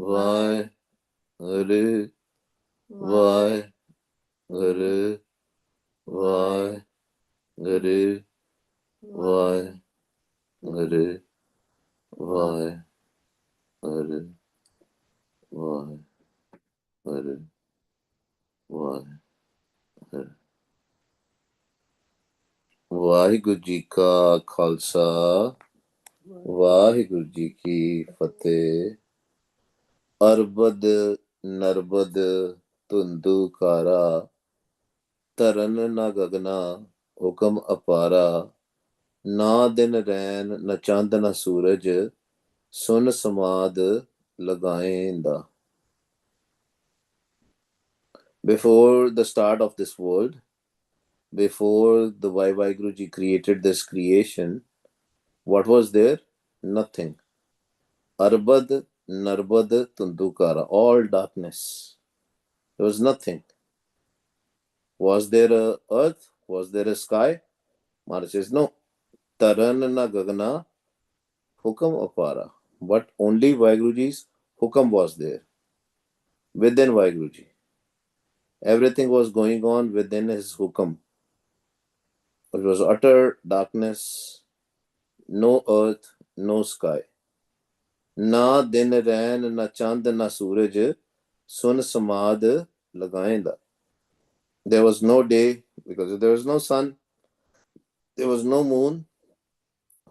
वाहेगुरु वाहेगुरु वाहेगुरु वाहेगुरु वाहेगुरु वाहेगुरु वाहेगुरु। वाहिगुरु जी का खालसा वाहिगुरु जी की फतेह। अरबद नरबद धुंधुकारा तरन न गगना हुक्म अपारा। ना दिन रैन न चंद न सूरज सुन समाद लगाएंदा। Before the start of this world, before the Vaiguruji created this creation, what was there? Nothing. Arbad, Narbad, Tundukara, all darkness. There was nothing. Was there a earth? Was there a sky? Maharaj says, no. Taran na gagana, hukam apara. But only Vaiguruji's hukam was there. Within Vaiguruji. Everything was going on within his hukam. It was utter darkness, no earth, no sky. Na din rain, na chand, na suraj, sun samad lagaenda. There was no day because there was no sun, there was no moon.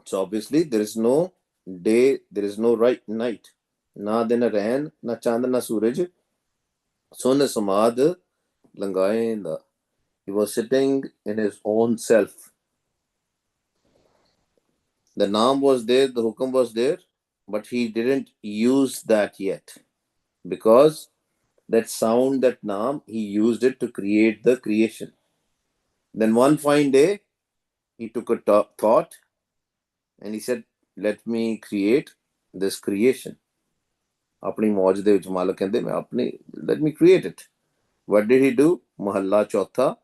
So obviously there is no day, there is no right night. Na din rain, na chand, na suraj, sun samad lagaenda. He was sitting in his own self. The naam was there, the hukam was there, but he didn't use that yet because that sound, that naam, he used it to create the creation. Then one fine day, he took a thought and he said, let me create this creation. अपनी मौज दे विच मालक कहंदे मैं अपनी let me create it. What did he do? महल्ला चौथा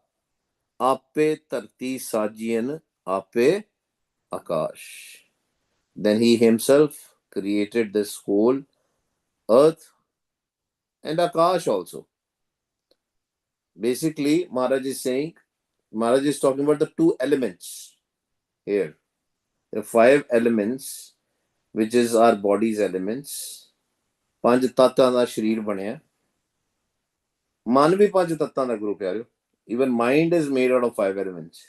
आपे धरती साजियन आपे आकाश. Then he himself created this whole earth and Akash also. Basically, Maharaj is saying, Maharaj is talking about the two elements here. There are 5 elements, which is our body's elements. ਪੰਜ ਤੱਤਾਂ ਦਾ ਸ਼ਰੀਰ ਬਣਿਆ. ਮਨ ਵੀ ਪੰਜ ਤੱਤਾਂ ਦਾ ਗਰੁੱਪ ਯਾਰ. Even mind is made out of 5 elements.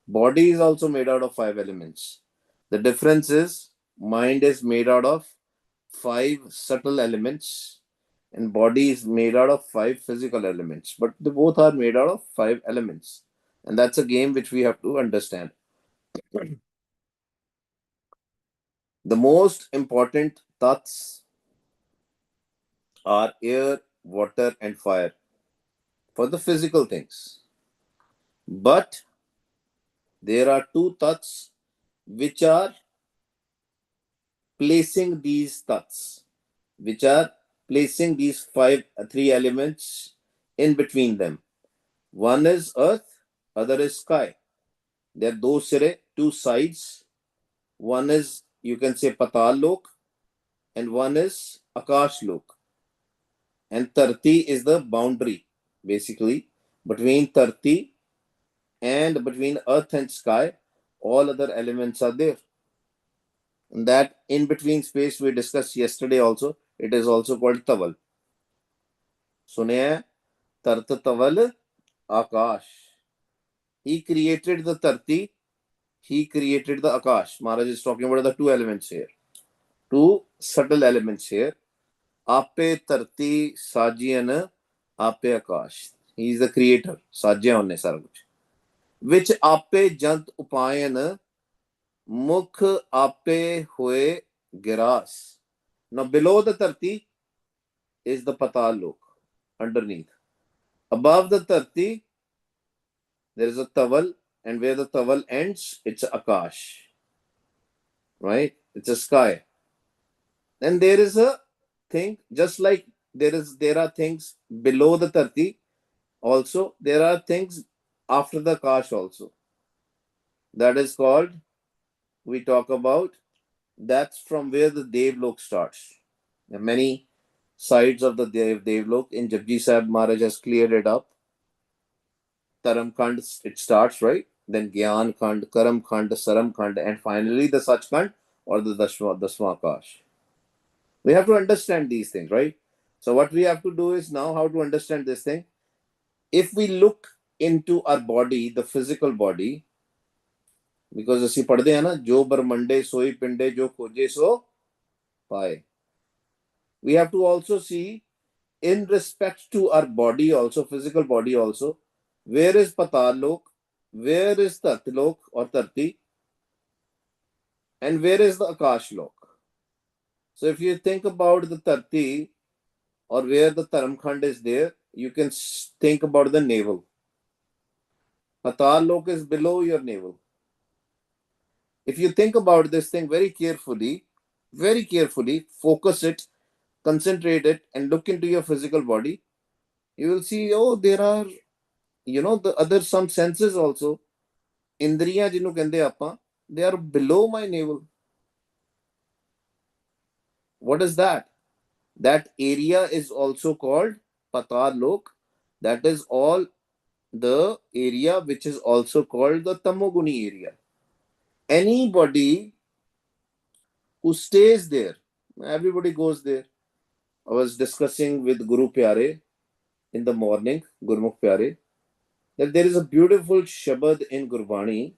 Body is also made out of 5 elements. The difference is mind is made out of 5 subtle elements and body is made out of 5 physical elements. But they both are made out of 5 elements. And that's a game which we have to understand. The most important tats are air, water, and fire for the physical things. But there are 2 tats which are placing these tats, which are placing these 3 elements in between them. One is earth, other is sky. There are 2 sire, 2 sides. One is, you can say, Patal Lok, and one is Akash Lok. And Tarti is the boundary, basically, between Tarti and between earth and sky. All other elements are there. And that in between space we discussed yesterday also, it is also called Taval. Sunaya Tart Taval Akash. He created the Tarti, he created the Akash. Maharaj is talking about the 2 elements here. 2 subtle elements here. Ape Tarti Sajiyan Ape Akash. He is the creator. Sajya onne sara kuch. Which Ape Jant Upayan Mukh Ape Hoye Giras. Now below the Tarti is the Patal Lok. Underneath. Above the Tarti, there is a Taval, and where the Taval ends, it's Akash. Right? It's a sky. And there is a thing, just like there are things below the Tarti, also there are things after the Akash also. That is called, we talk about, that's from where the Dev Lok starts. There are many sides of the Devlok. In Japji Sahib, Maharaj has cleared it up. Taram Khand, it starts, right? Then Gyan Khand, Karam Khand, Saram Khand, and finally the Sach Khand or the Daswakash. We have to understand these things, right? So what we have to do is now how to understand this thing. If we look into our body, the physical body, because ਅਸੀਂ ਪੜ੍ਹਦੇ ਆ ਨਾ ਜੋ ਬਰਮੰਡੇ ਸੋਈ ਪਿੰਡੇ ਜੋ ਖੋਜੇ ਸੋ ਪਾਏ. We have to also see in respect to our body also, physical body also, where is Patal Lok, where is Tartilok or Tarti, and where is the Akash Lok. So if you think about the Tarti or where the Taramkhand is there, you can think about the navel. Patal Lok is below your navel. If you think about this thing very carefully, focus it, concentrate it, and look into your physical body, you will see, oh, there are, the other some senses also. Indriya jinu kende apa, they are below my navel. What is that? That area is also called Patal Lok. That is all the area which is also called the Tamoguni area. Anybody who stays there, everybody goes there. I was discussing with Guru Pyare in the morning, Gurmukh Pyare, that there is a beautiful Shabad in Gurbani.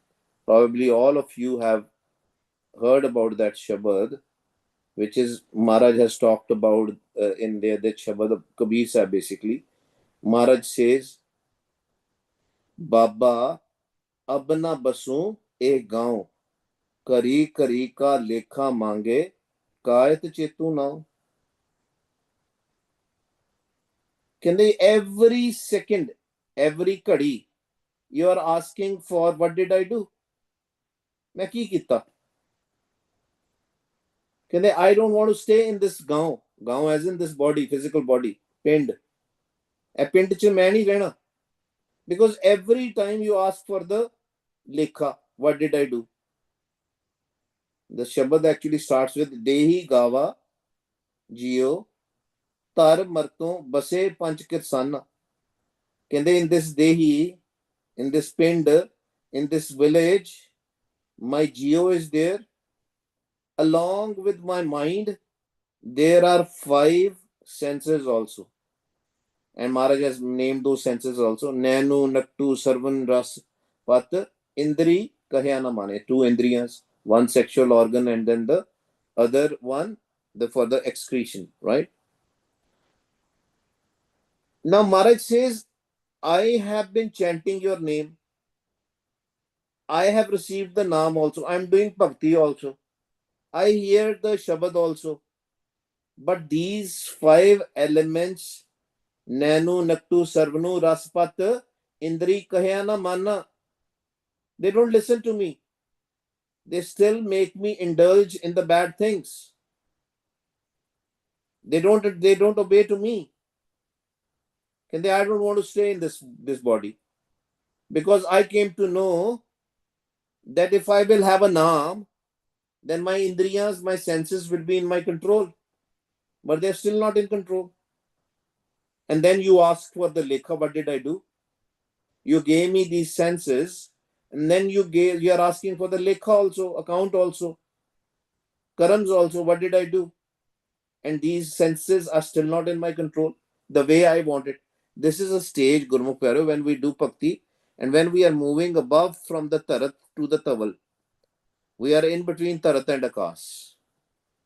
Probably all of you have heard about that Shabad, which is Maharaj has talked about in there, that Shabad of Kabir Sahib basically. Maharaj says, Baba abna basu e gaon, kari kari ka lekha mange, kayat chetu now. Can they every second, every kadi, you are asking for what did I do? मैं की किता? Can they, I don't want to stay in this gaon. Gaon as in this body, physical body. Pind. A pind ch main nahi rehna. Because every time you ask for the lekha, what did I do? The Shabad actually starts with Dehi Gava Jio Tar Marto Base Panch Kirsana. Can they in this Dehi, in this pind, in this village, my Geo is there. Along with my mind, there are 5 senses also. And Maharaj has named those senses also. Nanu, Naktu, Sarvan, Ras, Pat, Indri, Kahyana Mane. 2 Indriyas, 1 sexual organ, and then the other one for the excretion, right? Now Maharaj says, I have been chanting your name. I have received the Naam also. I am doing Bhakti also. I hear the Shabad also. But these 5 elements, Nanu, Naktu, Sarvanu, Raspat, Indri, Kahyana, Mana, they don't listen to me. They still make me indulge in the bad things. They don't obey to me. Can they? I don't want to stay in this body. Because I came to know that if I will have a naam, then my indriyas, my senses will be in my control. But they're still not in control. And then you ask for the lekha, what did I do? You gave me these senses, and then you are asking for the lekha also, account also, karams also, what did I do? And these senses are still not in my control the way I want it. This is a stage, Gurmukh Pyaro, when we do bhakti, and when we are moving above from the tarat to the taval, we are in between tarat and akash.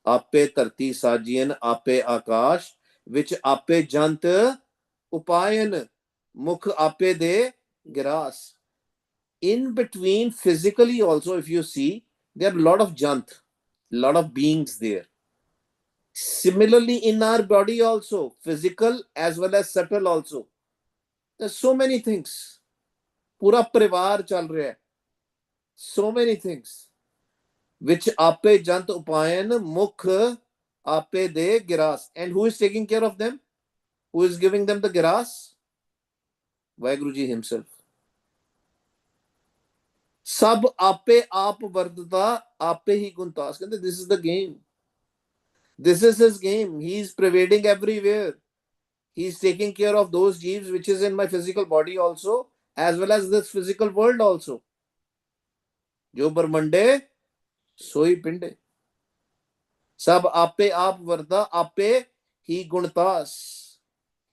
Ape tarti sajiyan, ape akash, which ape jant upayan, mukh ape de giras. In between, physically also, if you see, there are a lot of jant, a lot of beings there. Similarly, in our body also, physical as well as subtle also. There's so many things. Pura parivar chal raha hai. So many things. Which ape jant upayan mukh ape de giras. And who is taking care of them? Who is giving them the giras? Vaiguruji himself. Sab ape aap vardata ape hi guntas. This is the game. This is his game. He's pervading everywhere. He's taking care of those jeeves which is in my physical body also, as well as this physical world also. जो बरमंडे सोई पिंडे, सब आपे आप वरदा आपे ही गुणतास.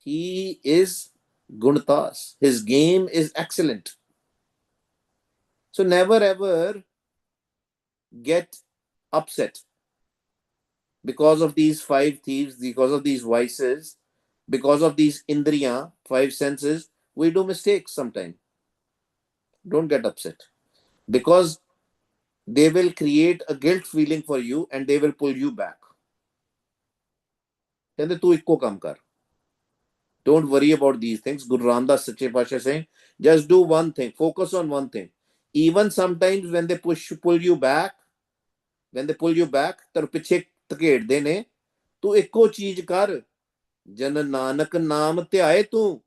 He is Guntas. His game is excellent. So never ever get upset because of these five thieves, because of these vices, because of these indriya, five senses. We do mistakes sometimes. Don't get upset because they will create a guilt feeling for you and they will pull you back. कहते तू इक्को काम कर. Don't worry about these things. Guru Ramdas Sache Pasha saying, just do one thing, focus on one thing. Even sometimes when they pull you back, तर पिछे धकेड़दे ने, तू इक्को चीज कर, जन नानक नाम ध्याए तू,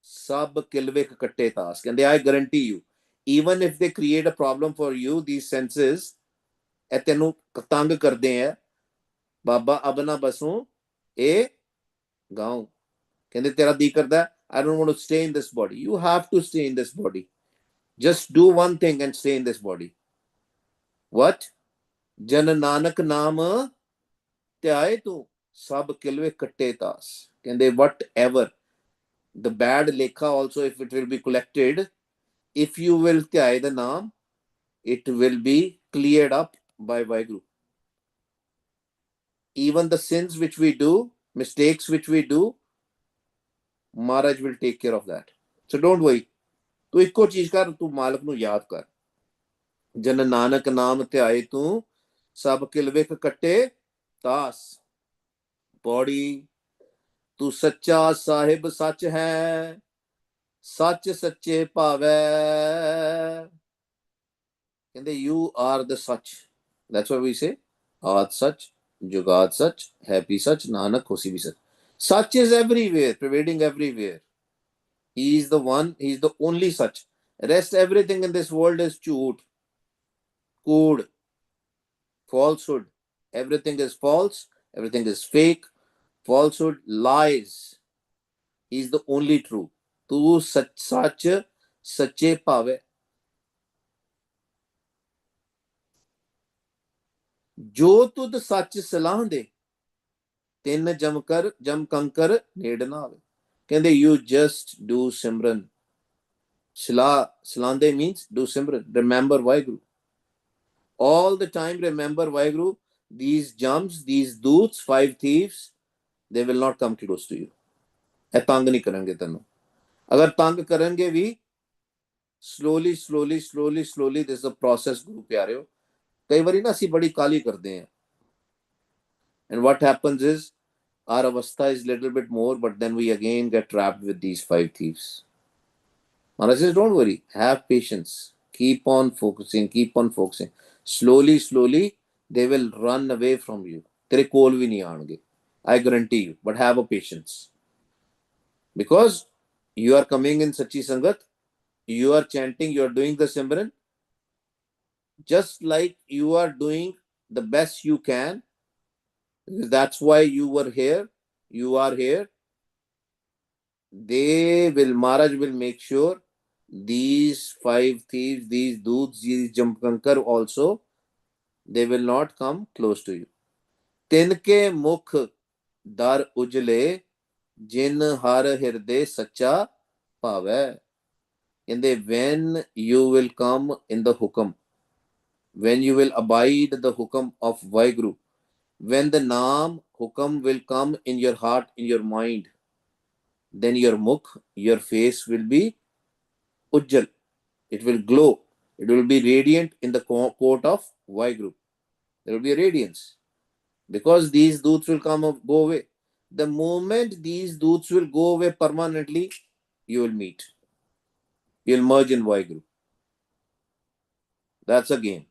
सब किलवे कट्टे तास. कहंदे I guarantee you, even if they create a problem for you, these senses, ए तेनू तंग करदे हैं, बाबा अब ना बसूं ए गांव. कहंदे तेरा दी करदा, I don't want to stay in this body. You have to stay in this body. Just do one thing and stay in this body. What? जन नानक नाम ध्याए तू, सब किलवे कट्टे तास. कहंदे whatever the bad lekha also, if it will be collected, if you will ध्याए the naam, it will be cleared up by Vaheguru. Even the sins which we do, mistakes which we do, Maharaj will take care of that. So don't worry. तू इक्को चीज कर, तू मालक नू याद कर. जन नानक नाम ध्याए तू, सब किलवे कट्टे तास. बॉडी, तू सच्चा साहिब सच है, सच सच्चे भावै. कहंदे you are the such. That's why we say आद सच, जुगाद सच, हैप्पी सच, नानक होसी भी सच. Such is everywhere, pervading everywhere. He is the one, he is the only such. Rest everything in this world is jhoot, cood, falsehood. Everything is false, everything is fake, falsehood, lies. He is the only true. तू सच सच्चे भावे. जो तुद सच सलाह दे, तिन जम कंकर नेड़ ना आवे. कहंदे you just do Simran. Salande means do Simran. Remember Vaheguru. All the time remember Vaheguru. These jumps, these doots, five thieves, they will not come close to you. ਇਹ ਤੰਗ ਨਹੀਂ ਕਰਨਗੇ ਤੈਨੂੰ. ਅਗਰ ਤੰਗ ਕਰਨਗੇ ਵੀ, slowly this is a process ਗੁਰੂ ਪਿਆਰਿਓ. ਕਈ ਵਾਰੀ ਨਾ ਅਸੀਂ ਬੜੀ ਕਾਲੀ ਕਰਦੇ ਹਾਂ. And what happens is, our avastha is little bit more, but then we again get trapped with these five thieves. Maharaj says, don't worry, have patience. Keep on focusing. Slowly, they will run away from you. तेरे कोल भी नहीं आएंगे. I guarantee you, but have a patience. Because you are coming in Sachi Sangat, you are chanting, you are doing the Simran, just like you are doing the best you can. That's why you are here. Maharaj will make sure these five thieves, these doots, these jamkankar also, they will not come close to you. Tinke mukh dar ujle, jin har hirde sacha pave. When you will come in the hukam, when you will abide the hukam of Vaheguru, when the naam hukam will come in your heart, in your mind, then your mukh, your face will be ujjal. It will glow. It will be radiant in the court of Vaheguru. There will be a radiance. Because these doots will come and go away. The moment these doots will go away permanently, you will meet. You will merge in Vaheguru. That's a game.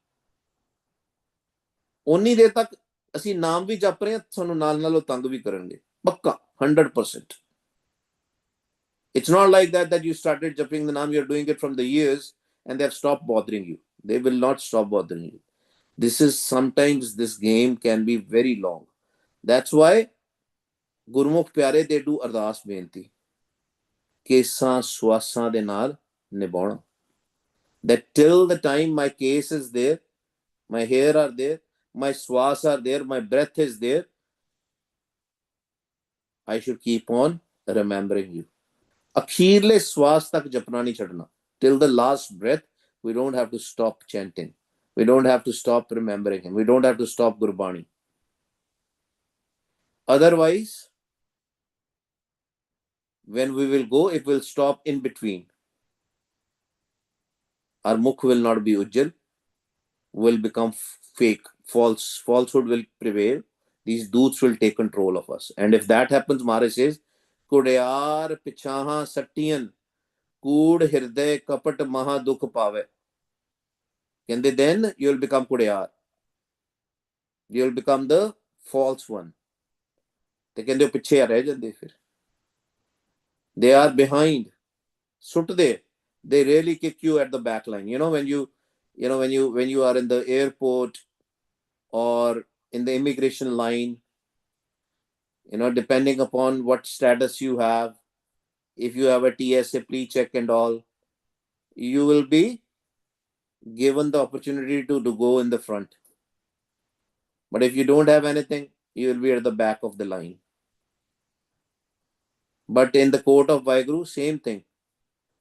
उन्नी देर तक ਅਸੀਂ ਨਾਮ ਵੀ ਜਪ ਰਹੇ ਹਾਂ, ਸਾਨੂੰ ਨਾਲ ਉਹ ਤੰਗ ਵੀ ਕਰਨਗੇ. ਪੱਕਾ 100%. It's not like that you started jumping the naam, you're doing it from the years and they have stopped bothering you. They will not stop bothering you. Sometimes this game can be very long. That's why Gurmukh Pyare, they do ardas benti. Kesaਂ ਸਵਾਸਾਂ ਦੇ ਨਾਲ ਨਿਭਾਉਣਾ. That till the time my case is there, my hair are there, my swas are there, my breath is there, I should keep on remembering you. Akhirle swas tak japna nahi chadna. Till the last breath, we don't have to stop chanting. We don't have to stop remembering him. We don't have to stop Gurbani. Otherwise, when we will go, it will stop in between. Our mukh will not be ujjal, will become fake, falsehood will prevail. These doots will take control of us. And if that happens, Maharaj says, Kudayar pichaha sattiyan, Kood hirday kapat maha dukh pave. Then you will become Kudayar. You will become the false one. They are behind. Sutde. They really kick you at the back line. When you are in the airport or in the immigration line, depending upon what status you have, if you have a TSA pre-check and all, you will be given the opportunity to go in the front. But if you don't have anything, you will be at the back of the line. But in the court of Vaheguru, same thing.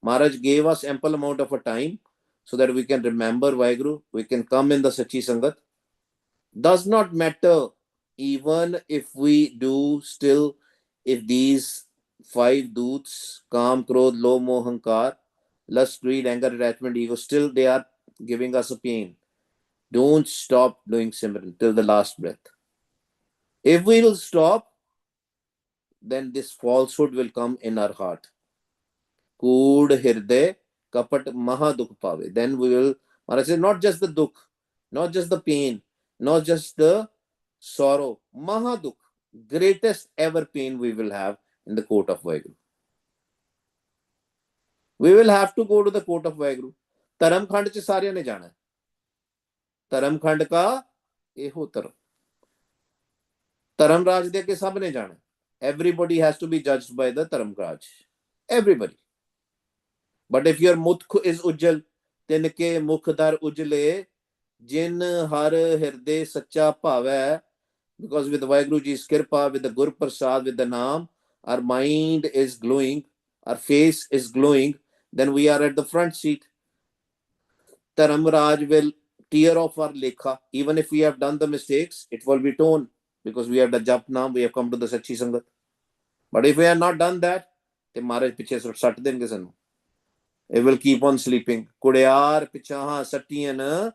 Maharaj gave us ample amount of a time so that we can remember Vaheguru, we can come in the Sachi Sangat. Does not matter even if we do still, if these 5 doots, Kam, Krodh, Loh, Moh, Hankar, lust, greed, anger, attachment, ego, still they are giving us a pain. Don't stop doing Simran till the last breath. If we will stop, then this falsehood will come in our heart. Kood hirday kapat maha dukh pave. Then we will, Maharaj says, not just the dukh, not just the pain, not just the sorrow, maha dukh, greatest ever pain we will have in the court of Vaheguru. We will have to go to the court of Vaheguru. Dharam khand ch सारे ने जाना है. धर्म खंड का एहो धर्म. धर्म राज दे के सब ने जाना. Everybody has to be judged by the Dharam Raj. Everybody. But if your mukh is ujjal, tinke mukhdar ujle, jin har hirde sacha bhava. Because with Vaheguru Ji's kirpa, with the Gur Prasad, with the Naam, our mind is glowing, our face is glowing, then we are at the front seat. Dharam Raj will tear off our lekha. Even if we have done the mistakes, it will be torn because we have the Jap Naam, we have come to the Sachi Sangat. But if we have not done that, then Maharaj piche sat denge sanu. It will keep on sleeping. Kudayar pichaha sattiyan,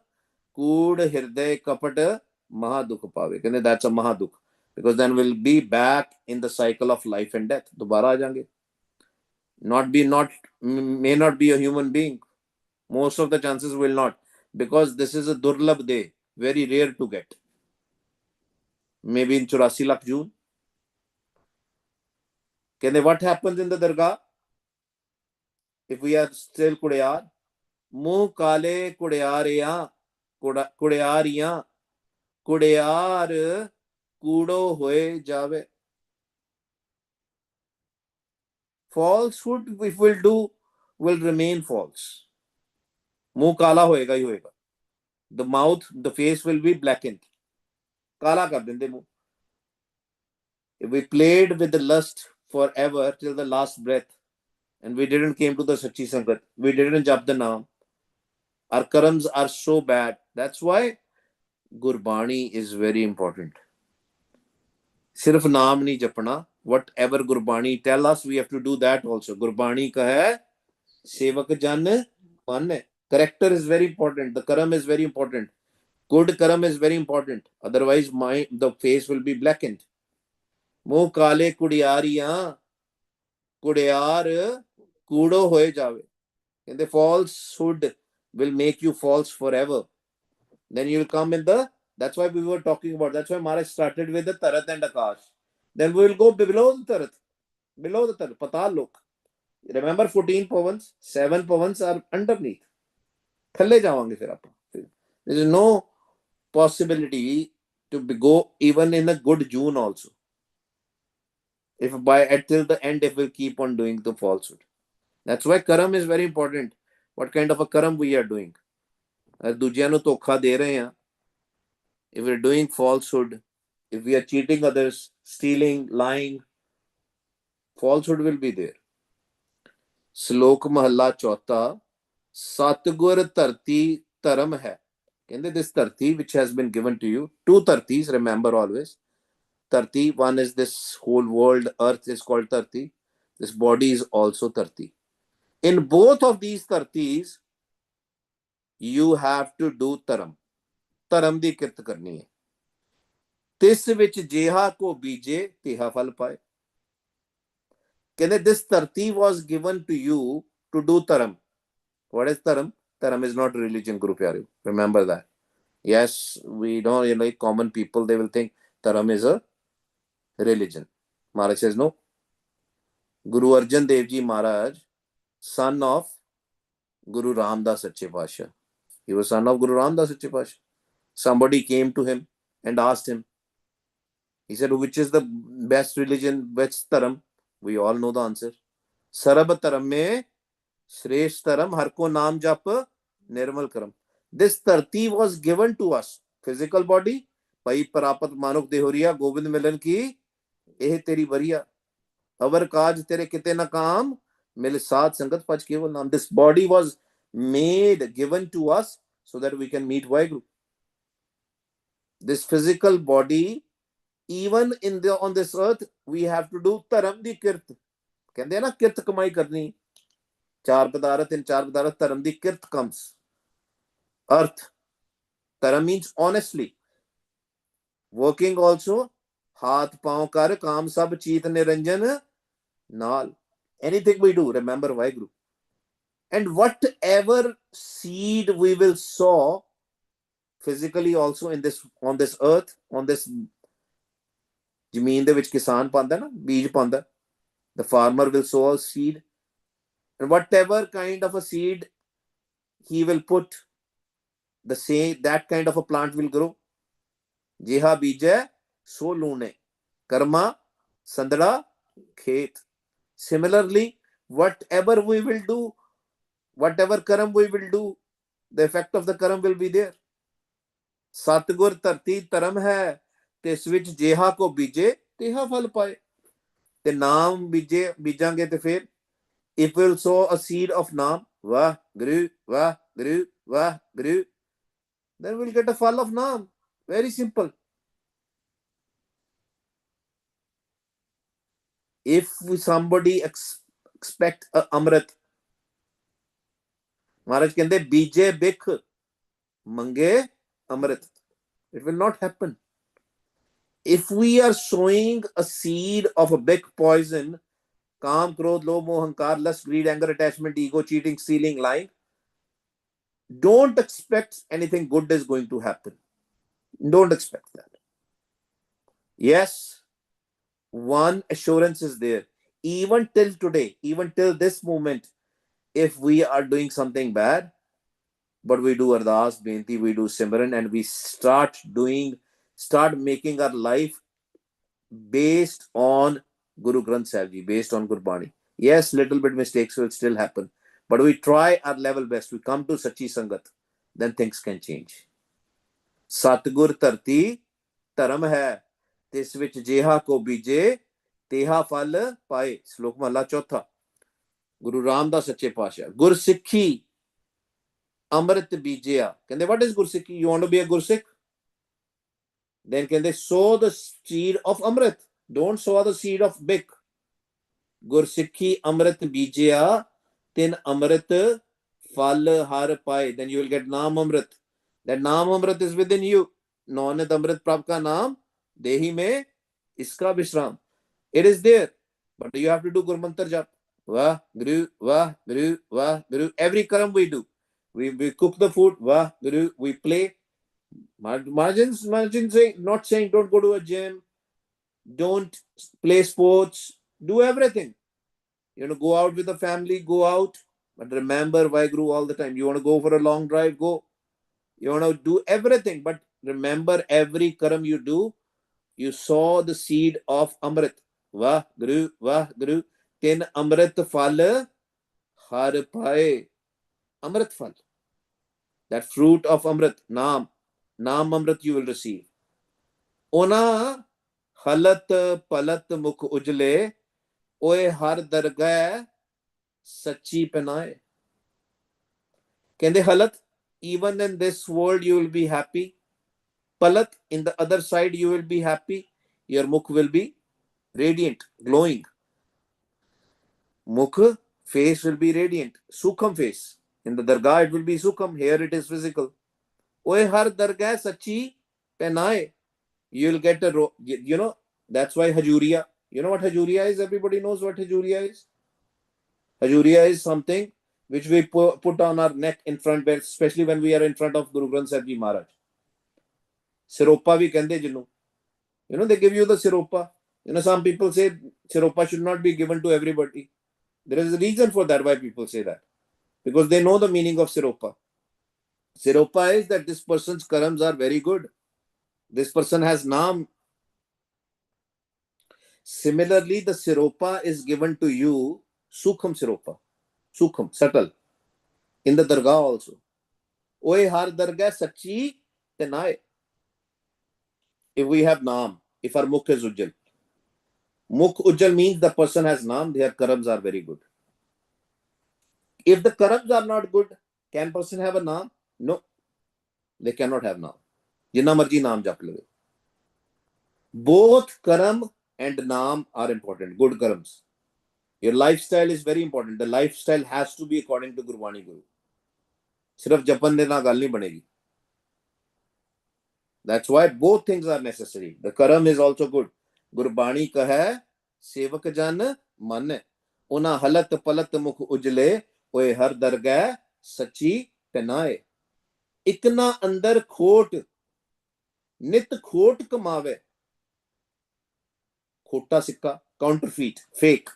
Kood hirday kapat mahadukh pave. That's a mahadukh. Because then we'll be back in the cycle of life and death. Dobara aa jange. May not be a human being. Most of the chances will not. Because this is a durlabh day. Very rare to get. Maybe in 84 lakh June. What happens in the Dargah? If we are still Kudayar, Muh kale Kudayariyan, Kudayariyan, Kudayar Kudo hoye jave. Falsehood, if we'll do, will remain false. Muh kala hoega hi hoega. The mouth, the face will be blackened. Kala kar dende muh. If we played with the lust forever till the last breath, and we didn't came to the Sachi Sangat, we didn't jap the Naam, our karams are so bad. That's why Gurbani is very important. Sirf Naam nahi japna. Whatever Gurbani tell us, we have to do that also. Gurbani ka hai, sevak jan man. Character is very important. The karam is very important. Good karam is very important. Otherwise, the face will be blackened. Muh kale kudiyariyan, kudiyar kudo hoye jave. And the falsehood will make you false forever. Then you will come in the, that's why we were talking about, that's why Maharaj started with the Tarat and Akash. Then we will go below the Tarat. Below the Tarat, Patal Lok. Remember 14 pavans? 7 pavans are underneath. Thalle jawange fir aap. There is no possibility to go even in a good June also. If by until the end, if we'll keep on doing the falsehood. That's why karam is very important. What kind of a karam we are doing? ਦੂਜਿਆਂ ਨੂੰ ਧੋਖਾ ਦੇ ਰਹੇ ਹਾਂ, if we're doing falsehood, if we are cheating others, stealing, lying, falsehood will be there. Slok Mahalla Chauta, Satgur Tarti Taram hai. Kende this Tarti which has been given to you, two Tartis, remember always. Tarti, one is this whole world, earth is called Tarti. This body is also Tarti. In both of these Tartis, you have to do Taram. Taram di kirt karni hai. Tis vich jeha ko bije, teha fal paye. This Tarti was given to you to do Taram. What is Taram? Taram is not religion, Guru Pyare. Remember that. Yes, we don't, like common people, they will think Taram is a religion. Maharaj says no. Guru Arjan Dev Ji Maharaj, son of Guru Ramdas Sache Pasha. He was son of Guru Ramdas Sache Pasha. Somebody came to him and asked him. He said, which is the best religion? Which Taram? We all know the answer. Sarab Taram mein Shresh Taram har ko naam jap nirmal karam. This Tarti was given to us. Physical body, Pai Parapat Manuk Dehoriya, Govind Milan ki, eh teri bariya. Avar kaaj tere kite na kaam, mile saat sangat pach keval naam. This body was made, given to us so that we can meet Vaheguru. This physical body, even on this earth, we have to do Taram di kirt. Kende na kirt kamai karni. Char padarat, in char padarat, Taram di kirt comes. Earth. Taram means honestly. Working also. Haath paon kar kaam sab cheet niranjan naal. Anything we do, remember Vaheguru. And whatever seed we will sow physically also on this earth, on this ਜ਼ਮੀਨ ਦੇ ਵਿੱਚ ਕਿਸਾਨ ਪਾਉਂਦਾ ਨਾ ਬੀਜ ਪਾਉਂਦਾ, the farmer will sow a seed, and whatever kind of a seed he will put, that kind of a plant will grow. ਜਿਹਾ ਬੀਜੈ ਸੋ ਲੂਣੇ, ਕਰਮਾ ਸੰਦੜਾ ਖੇਤ. Similarly, whatever we will do, whatever karam we will do, the effect of the karam will be there. Satgur Tarti Taram hai, ਤਿਸ ਵਿੱਚ ਜਿਹਾ ਕੋ ਬੀਜੇ ਤਿਹਾ ਫਲ ਪਾਏ. ਤੇ ਨਾਮ ਬੀਜਾਂਗੇ ਤੇ ਫਿਰ if we will sow a seed of naam, Vaheguru, Vaheguru, Vaheguru, then we'll get a fall of naam. Very simple. If somebody expect a amrit, Maharaj kende bije bikh mange amrit, it will not happen. If we are sowing a seed of a big poison, Kaam, Krodh, Lobh, Moh, Ahankar, lust, greed, anger, attachment, ego, cheating, stealing, lying, don't expect anything good is going to happen. Don't expect that. Yes, one assurance is there. Even till today, even till this moment, if we are doing something bad, but we do Ardas, Benti, we do Simran, and we start making our life based on Guru Granth Sahib Ji, based on Gurbani. Yes, little bit mistakes will still happen, but we try our level best. We come to Sachi Sangat, then things can change. Satgur Tarti Taram hai, tis vich jeha ko bije, teha fal paye. Slok Mahalla Chautha. Guru Ramdas Sache Pasha. Gur Sikhi Amrit Bijaya. Can they, what is Gur Sikhi? You want to be a Gur Sikh? Then can they sow the seed of Amrit? Don't sow the seed of Bik. Gur Sikhi Amrit Bijaya, tin Amrit fal har paye. Then you will get Naam Amrit. That Naam Amrit is within you. Naunat Amrit Prabh ka naam, Dehi mein iska Vishram. It is there. But you have to do Gurmantar Jap. Vaheguru, Vaheguru, Vaheguru. Every karam we do. We cook the food. Vaheguru. We play. Margins saying, not saying don't go to a gym, don't play sports, do everything. You want to go out with the family, go out. But remember Vaheguru all the time. You want to go for a long drive, go. You want to do everything, but remember every karam you do, you sow the seed of Amrit. Vah Guru, tin Amrit phal har paye. Amrit phal. That fruit of Amrit, Naam Amrit you will receive. Ona halat palat mukh ujle, oye har dargah sachi penaye. Kende halat, even in this world you will be happy. Palat, in the other side you will be happy. Your mukh will be radiant, glowing. Mukh, face will be radiant. Sukham face. In the dargah it will be sukham. Here it is physical. Oye har dargah sachi penaye. You will get a, that's why Hajuriya. You know what Hajuriya is? Everybody knows what Hajuriya is. Hajuriya is something which we put on our neck in front, especially when we are in front of Guru Granth Sahib Ji Maharaj. Siropa bhi kende jinnu. They give you the siropa. Some people say siropa should not be given to everybody. There is a reason for that why people say that. Because they know the meaning of siropa. Siropa is that this person's karams are very good. This person has naam. Similarly, the siropa is given to you, sukham siropa. Sukham, subtle. In the dargah also. Oye har dargah sachi tenai. If we have naam, if our mukh is ujjal. Mukh ujjal means the person has naam, their karams are very good. If the karams are not good, can person have a naam? No. They cannot have naam. Jinna marji naam jap leve. Both karam and naam are important. Good karams. Your lifestyle is very important. The lifestyle has to be according to Gurbani Guru. सिर्फ जपन देना गल नहीं बनेगी. That's why both things are necessary. The karam is also good. Gurbani kahe sevak jan man. Una halat palat mukh ujle oye har dargah sachi penaye. Ikna andar khot nit khot kamawe. Khota sikka, counterfeit, fake.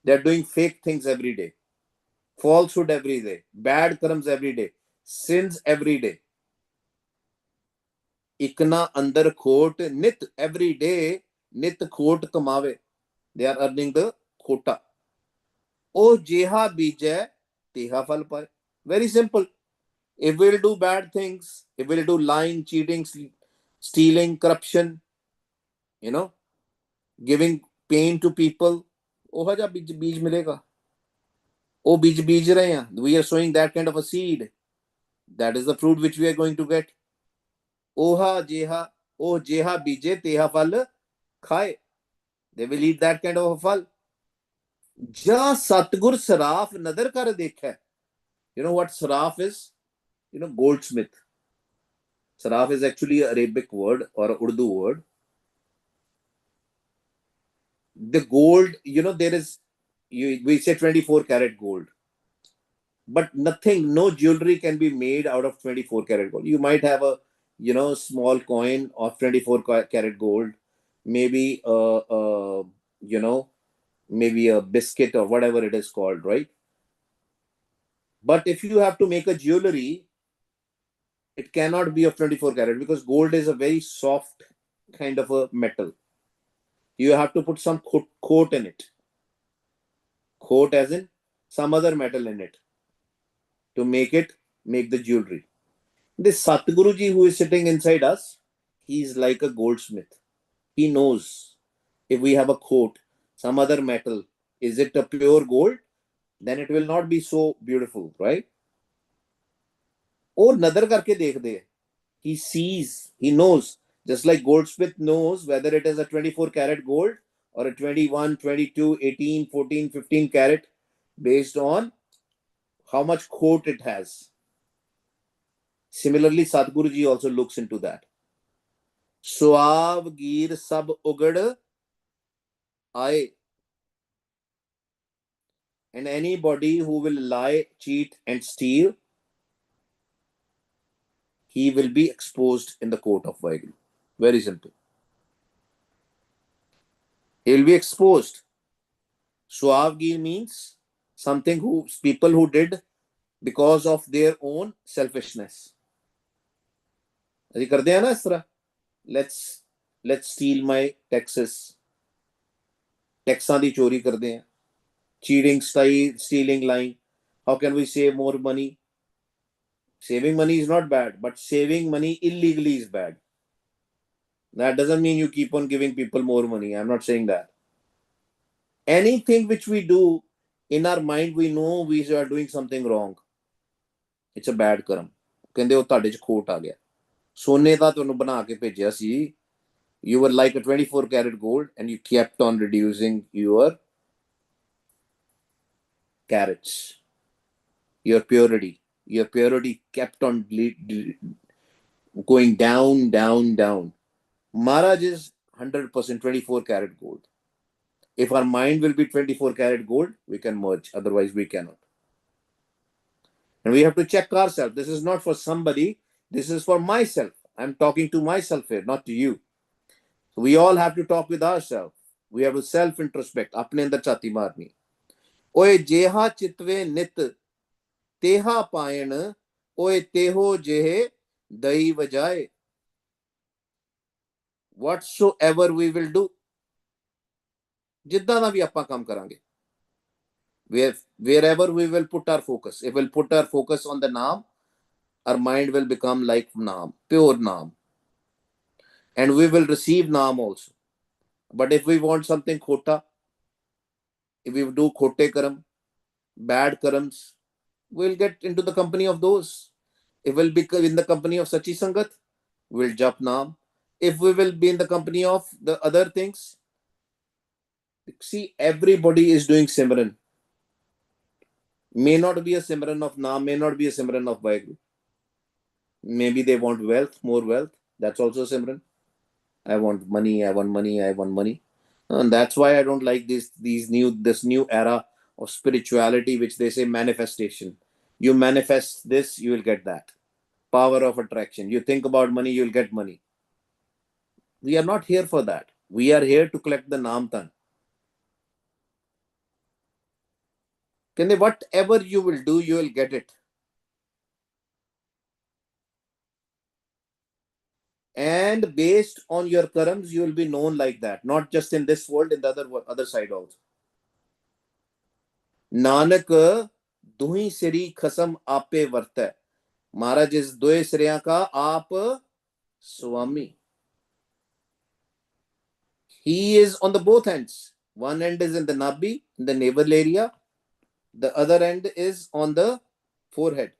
They are doing fake things every day. Falsehood every day. Bad karams every day. Sins every day. Ikna andar khot nit, every day nit khot kamawe. They are earning the khota. O jeha bijay teha fal paye. Very simple. If we'll do bad things, if we'll do lying, cheating, stealing, corruption, giving pain to people, oha ja beej milega. Oh, beej rahe hain. We are sowing that kind of a seed. That is the fruit which we are going to get. Oha jeha, oh jeha bije teha fal khaye. They will eat that kind of a fal. Ja Satgur Saraf nadar kar dekha. You know what Saraf is? Goldsmith. Saraf is actually an Arabic word or an Urdu word. The gold, there is, we say 24 karat gold. But nothing, no jewelry can be made out of 24 karat gold. You might have a, small coin of 24 karat gold, maybe, maybe a biscuit or whatever it is called, right? But if you have to make a jewelry, it cannot be of 24 karat because gold is a very soft kind of a metal. You have to put some coat in it. Coat as in some other metal in it to make the jewelry. This Satguruji who is sitting inside us, he is like a goldsmith. He knows if we have a coat, some other metal, is it a pure gold? Then it will not be so beautiful, right? Or nadar karke dekh de. He sees, he knows, just like goldsmith knows whether it is a 24 karat gold or a 21, 22, 18, 14, 15 karat based on how much coat it has. Similarly, Satguruji also looks into that. Suav gir sab ugad aaye. And anybody who will lie, cheat, and steal, he will be exposed in the court of Vaheguru. Very simple. He will be exposed. Suavgir means something people who did because of their own selfishness. ਅਸੀਂ ਕਰਦੇ ਆ ਨਾ ਇਸ ਤਰ੍ਹਾਂ, let's steal my taxes, ਟੈਕਸਾਂ ਦੀ ਚੋਰੀ ਕਰਦੇ ਆ, cheating, stealing, lying. How can we save more money? Saving money is not bad, but saving money illegally is bad. That doesn't mean you keep on giving people more money. I'm not saying that. Anything which we do in our mind, we know we are doing something wrong. It's a bad karma. ਕਹਿੰਦੇ ਉਹ ਤੁਹਾਡੇ 'ਚ ਖੋਟ ਆ ਗਿਆ, ਸੋਨੇ ਦਾ ਤੁਹਾਨੂੰ ਬਣਾ ਕੇ ਭੇਜਿਆ ਸੀ, you were like a 24 karat gold and you kept on reducing your carats, your purity kept on going down. Maharaj is 100% 24 karat gold. If our mind will be 24 karat gold, we can merge, otherwise we cannot. And we have to check ourselves. This is not for somebody, this is for myself. I'm talking to myself here, not to you. So we all have to talk with ourselves. We have to self introspect. अपने अंदर छाती मारनी. ओए जेहा चितवे नित तेहा पायन, ओए तेहो जेहे दई वजाए. Whatsoever we will do, जिद्दां दा भी आपां काम करांगे, wherever we will put our focus, if we'll put our focus on the naam, our mind will become like naam, pure naam, and we will receive naam also. But if we want something khota, if we do khote karam, bad karams, we'll get into the company of those. If we'll be in the company of sachi sangat, we'll jap naam. If we will be in the company of the other things, see, everybody is doing simran. May not be a simran of naam, may not be a simran of Vaheguru. Maybe they want wealth, more wealth. That's also simran. I want money, I want money, I want money. And that's why I don't like this new era of spirituality, which they say manifestation. You manifest this, you will get that. Power of attraction. You think about money, you'll get money. We are not here for that. We are here to collect the naam tan. Whatever you will do, you will get it. And based on your karams, you will be known like that. Not just in this world, in the other side also. Nanak दुही सिरी खसम आपे वर्त है. महाराज इस दोए सिरिया का आप स्वामी. He is on the both ends. One end is in the nabi, in the navel area. The other end is on the forehead.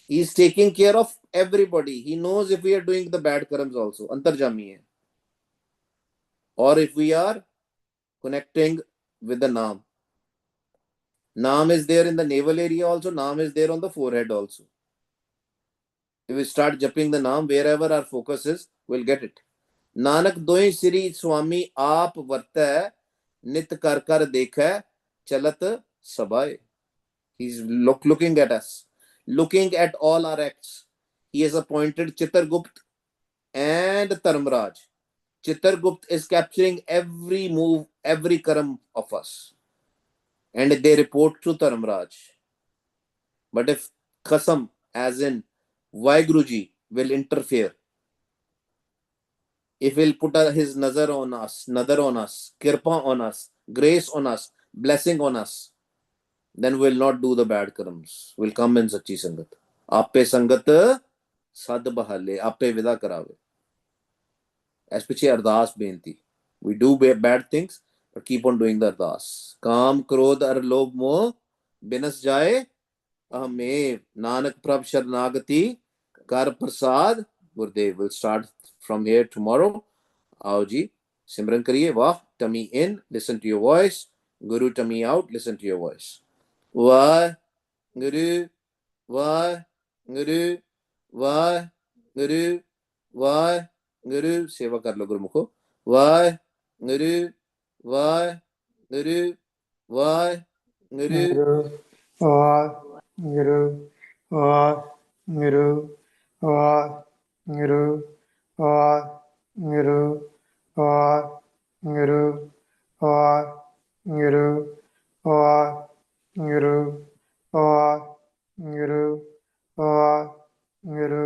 He is taking care of everybody. He knows if we are doing the bad karams also. Antarjami hai. Or if we are connecting with the naam. Naam is there in the navel area also. Naam is there on the forehead also. If we start jumping the naam, wherever our focus is, we'll get it. Nanak दोई श्री स्वामी आप वर्तै, नित कर कर देखै, चलत सबाए. He's looking at us, looking at all our acts. He has appointed Chitragupt and Dharmaraj. Chitragupt is capturing every move, every karam of us, and they report to Dharmaraj. But if Khasam, as in Vaiguruji, will interfere, if he'll put his nazar on us, kirpa on us, grace on us, blessing on us, then we'll not do the bad karams. We'll come in sachi sangat. Ape sangat sad bahale, ape vida karave. As piche ardas benti. We do bad things, but keep on doing the ardas. Kam, krodh, ar lobh moh binas jaye ahmev. Nanak prabh sharnagati kar prasad Gurdev. We'll start from here tomorrow. आओ जी सिमरन करिए. वाह, tummy in, listen to your voice. Guru, tummy out, listen to your voice. Waheguru, वाह गुरु, वाह गुरु, वाह गुरु. सेवा कर लो गुरुमुखो. वाह गुरु, वाह गुरु, वाह गुरु, वाह गुरु, वाह गुरु, वाह गुरु, वाह गुरु, वाह गुरु, वाह गुरु, वाह गुरु, वाह गुरु, वाह गुरु,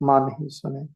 मन ही सुने।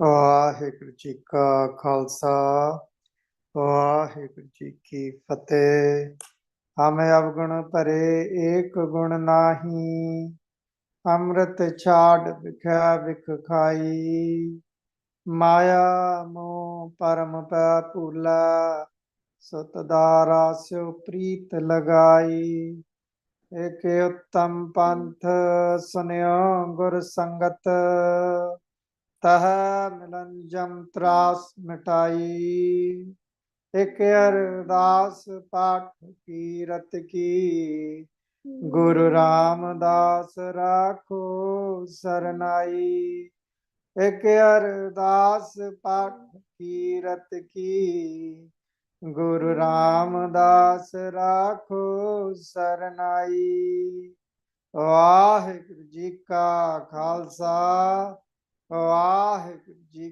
ਵਾਹਿਗੁਰੂ ਜੀ ਕਾ ਖਾਲਸਾ ਵਾਹਿਗੁਰੂ ਜੀ ਕੀ ਫਤਿਹ। ਹमें अवगुण भरे एक गुण नाही, अमृत छाड़ बिखा बिख खाई। माया मोह परम पै भूला, सुत दारा स्यो प्रीत लगाई। एक उत्तम पंथ सुनियो गुर संगत, तह मिलन जम त्रास मिटाई। एक अरदास पाठ कीरत की, गुरु रामदास राखो सरनाई। एक अरदास पाठ कीरत की, गुरु रामदास राखो सरनाई। वाहिगुरु जी का खालसा वाहिगुरु जी